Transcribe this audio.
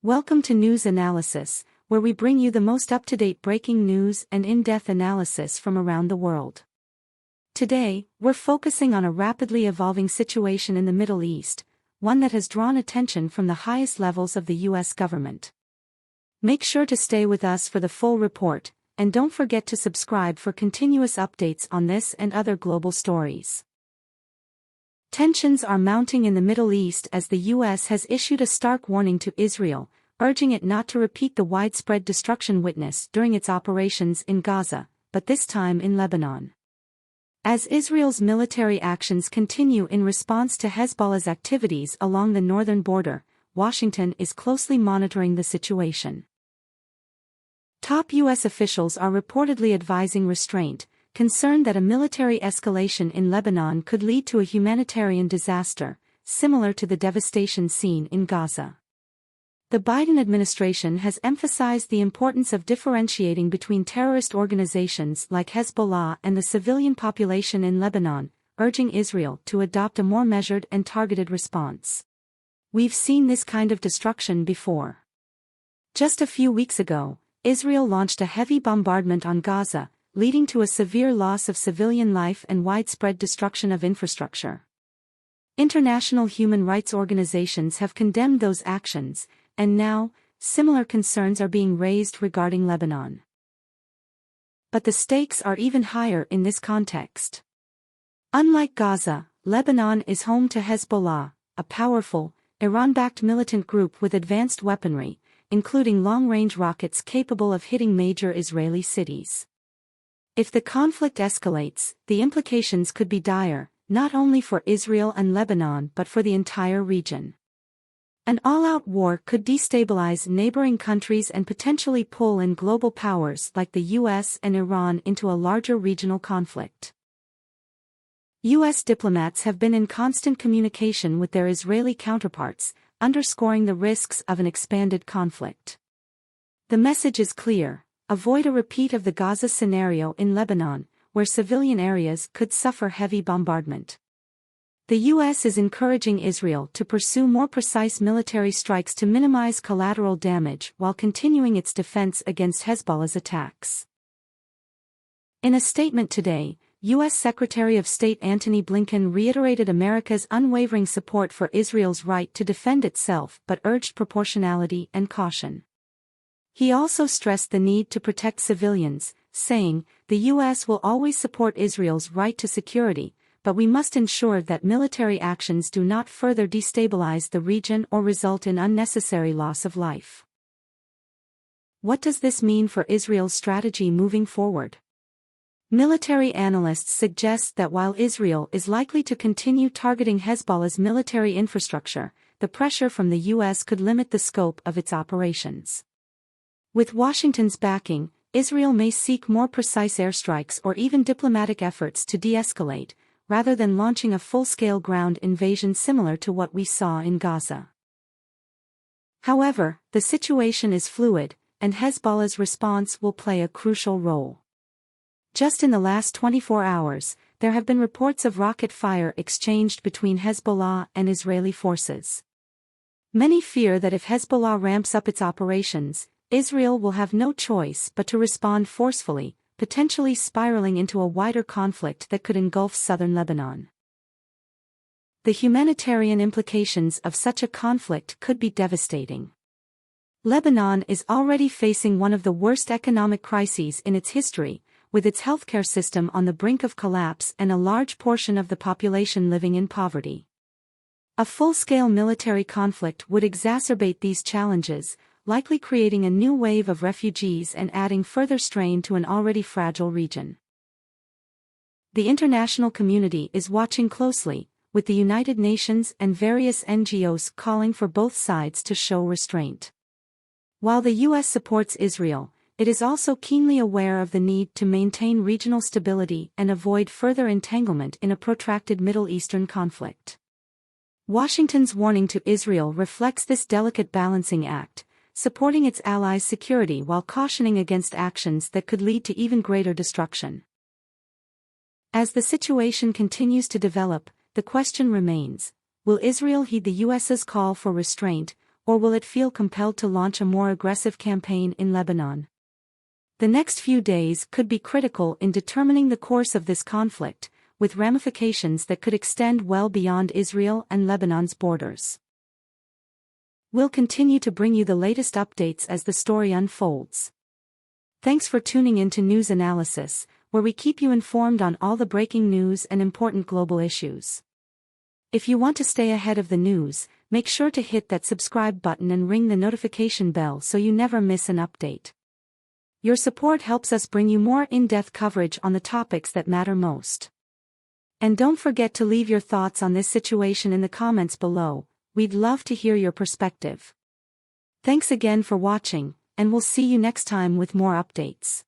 Welcome to News Analysis, where we bring you the most up-to-date breaking news and in-depth analysis from around the world. Today, we're focusing on a rapidly evolving situation in the Middle East, one that has drawn attention from the highest levels of the U.S. government. Make sure to stay with us for the full report, and don't forget to subscribe for continuous updates on this and other global stories. Tensions are mounting in the Middle East as the U.S. has issued a stark warning to Israel, urging it not to repeat the widespread destruction witnessed during its operations in Gaza, but this time in Lebanon. As Israel's military actions continue in response to Hezbollah's activities along the northern border, Washington is closely monitoring the situation. Top U.S. officials are reportedly advising restraint, concerned that a military escalation in Lebanon could lead to a humanitarian disaster, similar to the devastation seen in Gaza. The Biden administration has emphasized the importance of differentiating between terrorist organizations like Hezbollah and the civilian population in Lebanon, urging Israel to adopt a more measured and targeted response. We've seen this kind of destruction before. Just a few weeks ago, Israel launched a heavy bombardment on Gaza, leading to a severe loss of civilian life and widespread destruction of infrastructure. International human rights organizations have condemned those actions, and now, similar concerns are being raised regarding Lebanon. But the stakes are even higher in this context. Unlike Gaza, Lebanon is home to Hezbollah, a powerful, Iran-backed militant group with advanced weaponry, including long-range rockets capable of hitting major Israeli cities. If the conflict escalates, the implications could be dire, not only for Israel and Lebanon but for the entire region. An all-out war could destabilize neighboring countries and potentially pull in global powers like the US and Iran into a larger regional conflict. US diplomats have been in constant communication with their Israeli counterparts, underscoring the risks of an expanded conflict. The message is clear: avoid a repeat of the Gaza scenario in Lebanon, where civilian areas could suffer heavy bombardment. The U.S. is encouraging Israel to pursue more precise military strikes to minimize collateral damage while continuing its defense against Hezbollah's attacks. In a statement today, U.S. Secretary of State Antony Blinken reiterated America's unwavering support for Israel's right to defend itself but urged proportionality and caution. He also stressed the need to protect civilians, saying, "The U.S. will always support Israel's right to security, but we must ensure that military actions do not further destabilize the region or result in unnecessary loss of life." What does this mean for Israel's strategy moving forward? Military analysts suggest that while Israel is likely to continue targeting Hezbollah's military infrastructure, the pressure from the U.S. could limit the scope of its operations. With Washington's backing, Israel may seek more precise airstrikes or even diplomatic efforts to de-escalate, rather than launching a full-scale ground invasion similar to what we saw in Gaza. However, the situation is fluid, and Hezbollah's response will play a crucial role. Just in the last 24 hours, there have been reports of rocket fire exchanged between Hezbollah and Israeli forces. Many fear that if Hezbollah ramps up its operations, Israel will have no choice but to respond forcefully, potentially spiraling into a wider conflict that could engulf southern Lebanon. The humanitarian implications of such a conflict could be devastating. Lebanon is already facing one of the worst economic crises in its history, with its healthcare system on the brink of collapse and a large portion of the population living in poverty. A full-scale military conflict would exacerbate these challenges, likely creating a new wave of refugees and adding further strain to an already fragile region. The international community is watching closely, with the United Nations and various NGOs calling for both sides to show restraint. While the U.S. supports Israel, it is also keenly aware of the need to maintain regional stability and avoid further entanglement in a protracted Middle Eastern conflict. Washington's warning to Israel reflects this delicate balancing act, supporting its allies' security while cautioning against actions that could lead to even greater destruction. As the situation continues to develop, the question remains: will Israel heed the US's call for restraint, or will it feel compelled to launch a more aggressive campaign in Lebanon? The next few days could be critical in determining the course of this conflict, with ramifications that could extend well beyond Israel and Lebanon's borders. We'll continue to bring you the latest updates as the story unfolds. Thanks for tuning in to News Analysis, where we keep you informed on all the breaking news and important global issues. If you want to stay ahead of the news, make sure to hit that subscribe button and ring the notification bell so you never miss an update. Your support helps us bring you more in-depth coverage on the topics that matter most. And don't forget to leave your thoughts on this situation in the comments below. We'd love to hear your perspective. Thanks again for watching, and we'll see you next time with more updates.